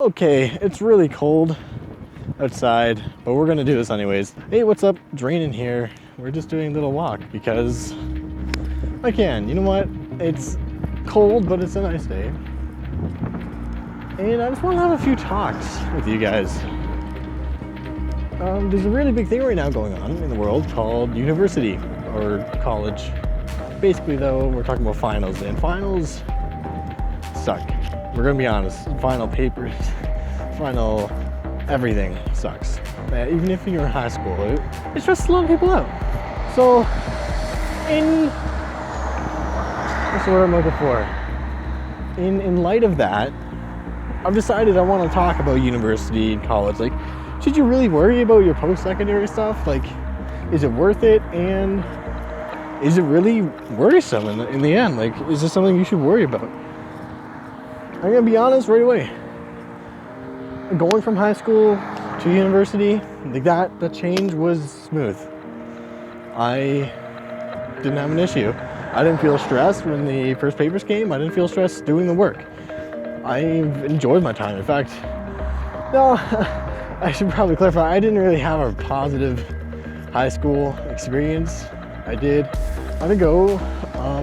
Okay, it's really cold outside, but we're gonna do this anyways. Hey, what's up? Draenen here. We're just doing a little walk because I can. You know what? It's cold, but it's a nice day. And I just want to have a few talks with you guys. There's a really big thing right now going on in the world called university or college. Basically, though, we're talking about finals, and finals suck. We're gonna be honest. Final papers, final everything sucks. Even if you're in high school, it's just a lot of people out. So, what's the word I'm looking for? In light of that, I've decided I want to talk about university and college. Like, should you really worry about your post-secondary stuff? Like, is it worth it? And is it really worrisome in the end? Like, is this something you should worry about? I'm gonna be honest right away. Going from high school to university, like that change was smooth. I didn't have an issue. I didn't feel stressed when the first papers came. I didn't feel stressed doing the work. I enjoyed my time. In fact, no, I should probably clarify, I didn't really have a positive high school experience. I did undergo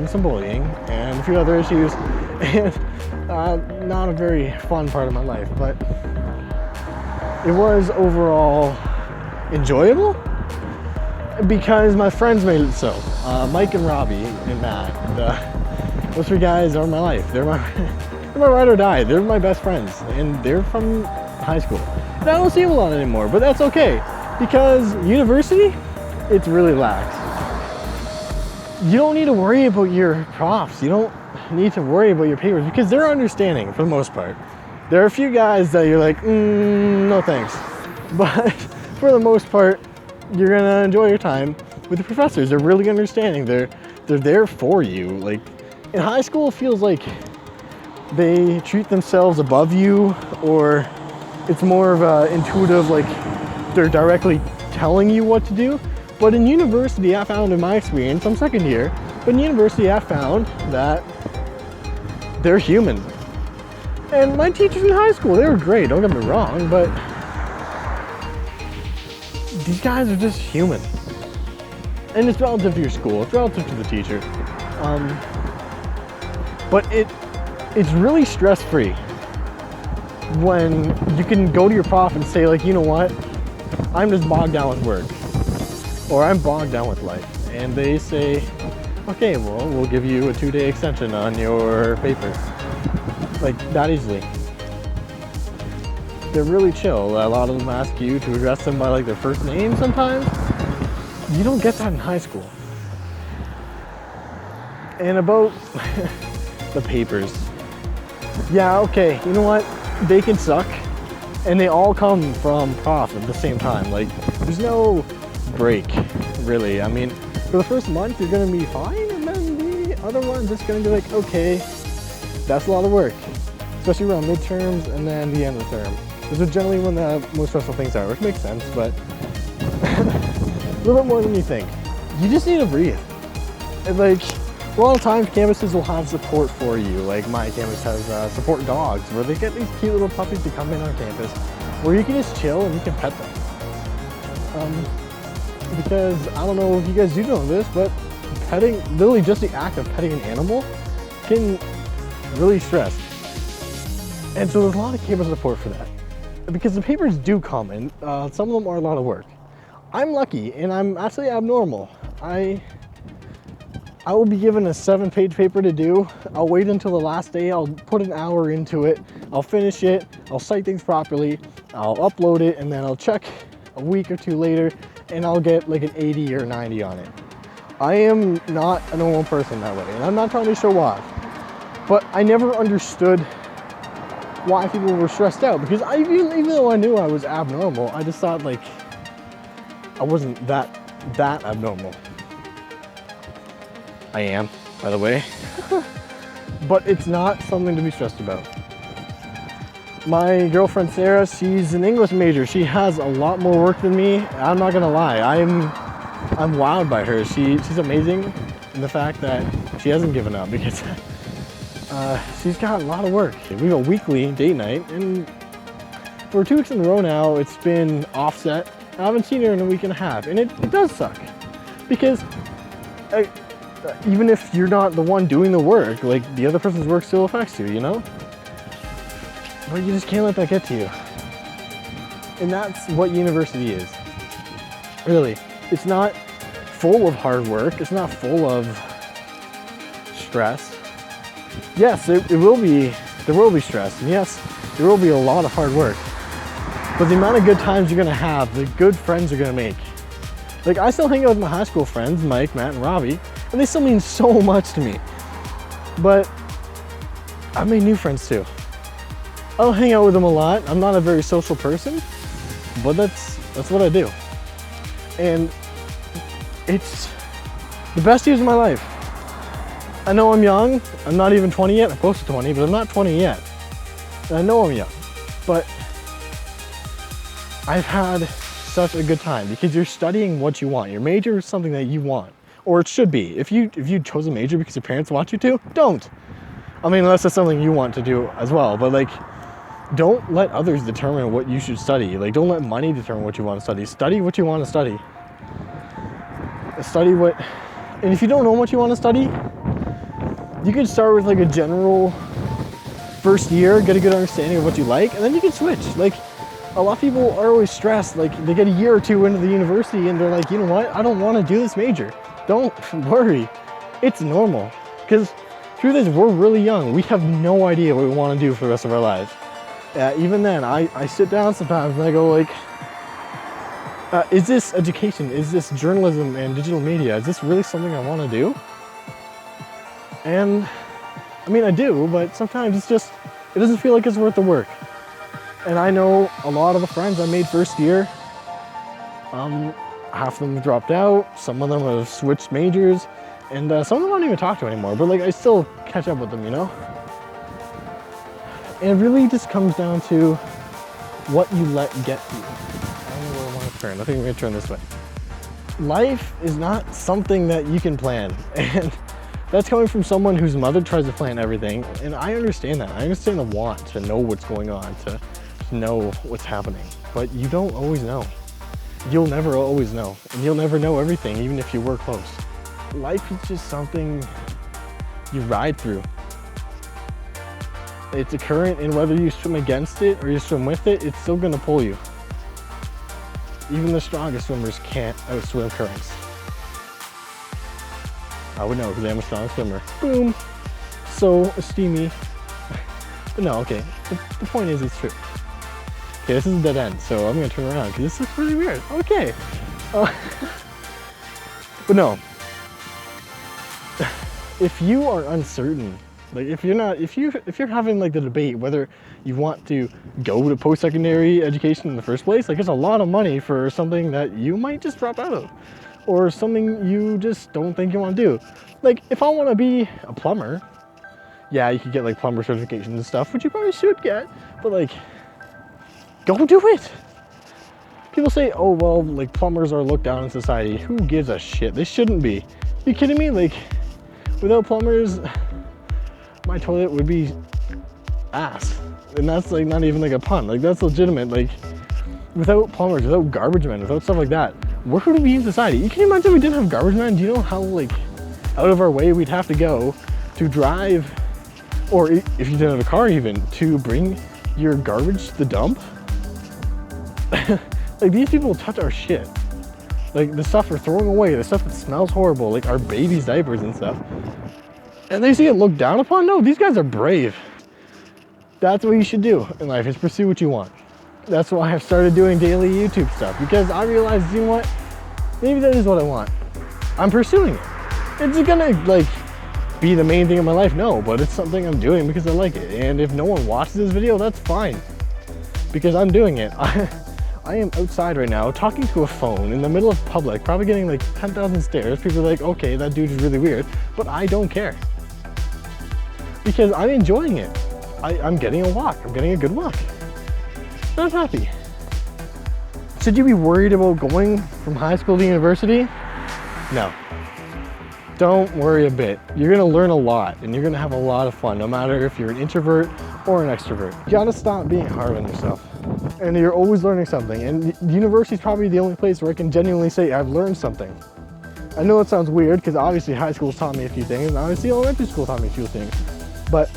some bullying and a few other issues, and not a very fun part of my life, but it was overall enjoyable because my friends made it so. Mike and Robbie and Matt, and, those three guys are my life. They're my ride or die. They're my best friends, and they're from high school. And I don't see them a lot anymore, but that's okay because university, it's really lax. You don't need to worry about your profs. You don't need to worry about your papers because they're understanding for the most part. There are a few guys that you're like, no thanks. But for the most part, you're gonna enjoy your time with the professors. They're really understanding. They're there for you. Like in high school, it feels like they treat themselves above you, or it's more of a intuitive, like they're directly telling you what to do. But in university, I found in my experience, I'm second year, but in university, I found that they're human. And my teachers in high school, they were great, don't get me wrong, but these guys are just human. And it's relative to your school, it's relative to the teacher. But it's really stress-free when you can go to your prof and say, like, you know what, I'm just bogged down with work, or I'm bogged down with life. And they say, okay, well, we'll give you a 2-day extension on your paper. Like, that easily. They're really chill. A lot of them ask you to address them by like their first name sometimes. You don't get that in high school. And about the papers. Yeah, okay, you know what? They can suck. And they all come from prof at the same time. Like, there's no break, really. I mean, for the first month, you're gonna be fine, and then the other one's just gonna be like, okay, that's a lot of work, especially around midterms and then the end of the term. Those are generally when the most stressful things are, which makes sense, but a little bit more than you think. You just need to breathe. And like, a lot of times campuses will have support for you. Like my campus has support dogs, where they get these cute little puppies to come in on campus, where you can just chill and you can pet them. Because I don't know if you guys do know this, but petting, literally just the act of petting an animal can really stress. And so there's a lot of campus support for that. Because the papers do come, and some of them are a lot of work. I'm lucky, and I'm actually abnormal. I will be given a 7-page paper to do. I'll wait until the last day. I'll put an hour into it. I'll finish it. I'll cite things properly. I'll upload it, and then I'll check a week or two later, and I'll get like an 80 or 90 on it. I am not a normal person that way, and I'm not trying to show off. But I never understood why people were stressed out, because even though I knew I was abnormal, I just thought like I wasn't that abnormal. I am, by the way. But it's not something to be stressed about. My girlfriend Sarah, she's an English major. She has a lot more work than me. I'm not gonna lie. I'm wowed by her. She's amazing in the fact that she hasn't given up, because she's got a lot of work. We have a weekly date night, and for 2 weeks in a row now, it's been offset. I haven't seen her in a week and a half, and it does suck. Because even if you're not the one doing the work, like the other person's work still affects you, you know? But you just can't let that get to you. And that's what university is. Really. It's not full of hard work. It's not full of stress. Yes, there will be stress. And yes, there will be a lot of hard work. But the amount of good times you're gonna have, the good friends you're gonna make. Like, I still hang out with my high school friends, Mike, Matt, and Robbie, and they still mean so much to me. But I've made new friends too. I don't hang out with them a lot. I'm not a very social person, but that's what I do. And it's the best years of my life. I know I'm young. I'm not even 20 yet. I'm close to 20, but I'm not 20 yet. And I know I'm young, but I've had such a good time because you're studying what you want. Your major is something that you want, or it should be. If you chose a major because your parents want you to, don't. I mean, unless that's something you want to do as well, but like, don't let others determine what you should study. Like, don't let money determine what you want to study. Study what you want to study. Study what, and if you don't know what you want to study, you can start with like a general first year, get a good understanding of what you like, and then you can switch. Like, a lot of people are always stressed. Like, they get a year or two into the university and they're like, you know what? I don't want to do this major. Don't worry. It's normal. Because through this, we're really young. We have no idea what we want to do for the rest of our lives. Even then, I sit down sometimes and I go like, is this education? Is this journalism and digital media? Is this really something I want to do? And I mean, I do, but sometimes it's just, it doesn't feel like it's worth the work. And I know a lot of the friends I made first year, half of them have dropped out, some of them have switched majors, and some of them I don't even talk to anymore, but like, I still catch up with them, you know? And it really just comes down to what you let get you. I don't know where I want to turn. I think I'm going to turn this way. Life is not something that you can plan. And that's coming from someone whose mother tries to plan everything. And I understand that. I understand the want to know what's going on, to know what's happening. But you don't always know. You'll never always know. And you'll never know everything, even if you work close. Life is just something you ride through. It's a current, and whether you swim against it or you swim with it, it's still gonna pull you. Even the strongest swimmers can't outswim currents. I would know because I'm a strong swimmer. Boom. So steamy. But no, okay. The point is, it's true. Okay, this is a dead end, so I'm gonna turn around because this looks really weird. Okay. But no. If you are uncertain, like if you're having like the debate whether you want to go to post-secondary education in the first place, like it's a lot of money for something that you might just drop out of, or something you just don't think you want to do. Like, if I want to be a plumber, yeah, you could get like plumber certifications and stuff, which you probably should get, but like, go do it. People say, oh, well, like plumbers are looked down in society. Who gives a shit? They shouldn't be. Are you kidding me? Like, without plumbers, my toilet would be ass. And that's like not even like a pun. Like, that's legitimate. Like, without plumbers, without garbage men, without stuff like that, where would we be in society? You can imagine if we didn't have garbage men. Do you know how like out of our way we'd have to go to drive, or if you didn't have a car even, to bring your garbage to the dump? Like, these people touch our shit. Like, the stuff we're throwing away, the stuff that smells horrible, like our baby's diapers and stuff. And they see it looked down upon? No, these guys are brave. That's what you should do in life, is pursue what you want. That's why I've started doing daily YouTube stuff, because I realized, you know what? Maybe that is what I want. I'm pursuing it. It's gonna like be the main thing in my life, no, but it's something I'm doing because I like it. And if no one watches this video, that's fine, because I'm doing it. I am outside right now talking to a phone in the middle of public, probably getting like 10,000 stares. People are like, okay, that dude is really weird, but I don't care, because I'm enjoying it. I'm getting a walk. I'm getting a good walk. I'm happy. Should you be worried about going from high school to university? No. Don't worry a bit. You're gonna learn a lot, and you're gonna have a lot of fun, no matter if you're an introvert or an extrovert. You gotta stop being hard on yourself. And you're always learning something. And university is probably the only place where I can genuinely say I've learned something. I know it sounds weird because obviously high school's taught me a few things, and obviously elementary school taught me a few things. But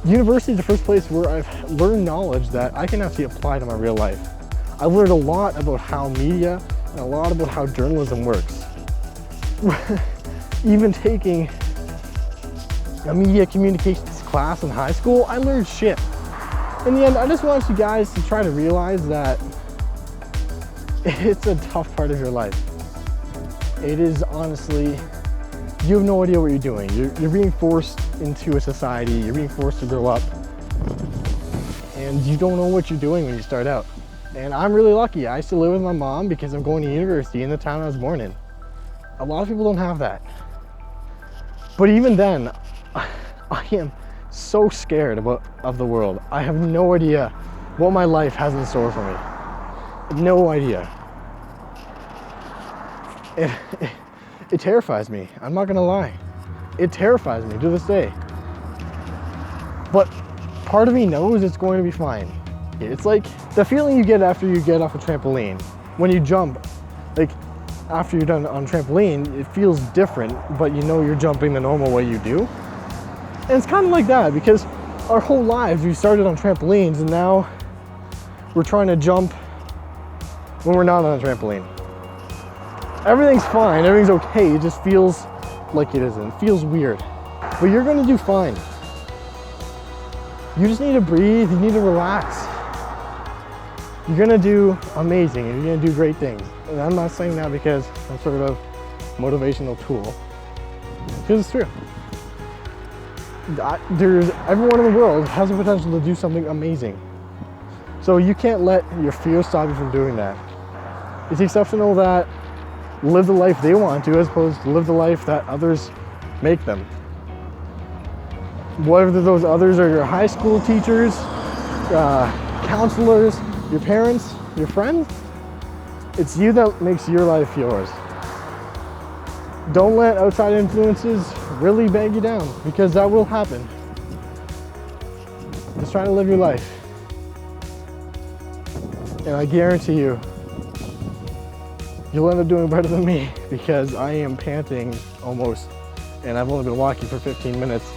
university is the first place where I've learned knowledge that I can actually apply to my real life. I've learned a lot about how media and a lot about how journalism works. Even taking a media communications class in high school, I learned shit. In the end, I just want you guys to try to realize that it's a tough part of your life. It is honestly, you have no idea what you're doing. You're being forced into a society, you're being forced to grow up, and you don't know what you're doing when you start out. And I'm really lucky. I still live with my mom because I'm going to university in the town I was born in. A lot of people don't have that. But even then, I am so scared of the world. I have no idea what my life has in store for me. No idea. It terrifies me. I'm not gonna lie. It terrifies me to this day. But part of me knows it's going to be fine. It's like the feeling you get after you get off a trampoline. When you jump, like after you're done on trampoline, it feels different, but you know you're jumping the normal way you do. And it's kind of like that because our whole lives we started on trampolines and now we're trying to jump when we're not on a trampoline. Everything's fine, everything's okay, it just feels like it isn't. It feels weird. But you're gonna do fine. You just need to breathe, you need to relax. You're gonna do amazing and you're gonna do great things. And I'm not saying that because I'm sort of a motivational tool. Because it's true. Everyone in the world has the potential to do something amazing. So you can't let your fear stop you from doing that. It's exceptional that live the life they want to as opposed to live the life that others make them. Whether those others are your high school teachers, counselors, your parents, your friends, it's you that makes your life yours. Don't let outside influences really bag you down because that will happen. Just try to live your life. And I guarantee you, you'll end up doing better than me because I am panting almost and I've only been walking for 15 minutes.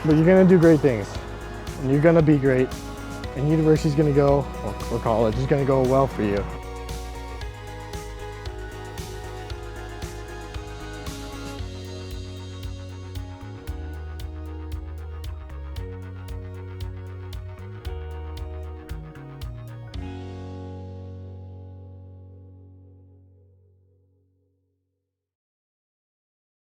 But you're gonna do great things and you're gonna be great and university's gonna go, or college is gonna go well for you.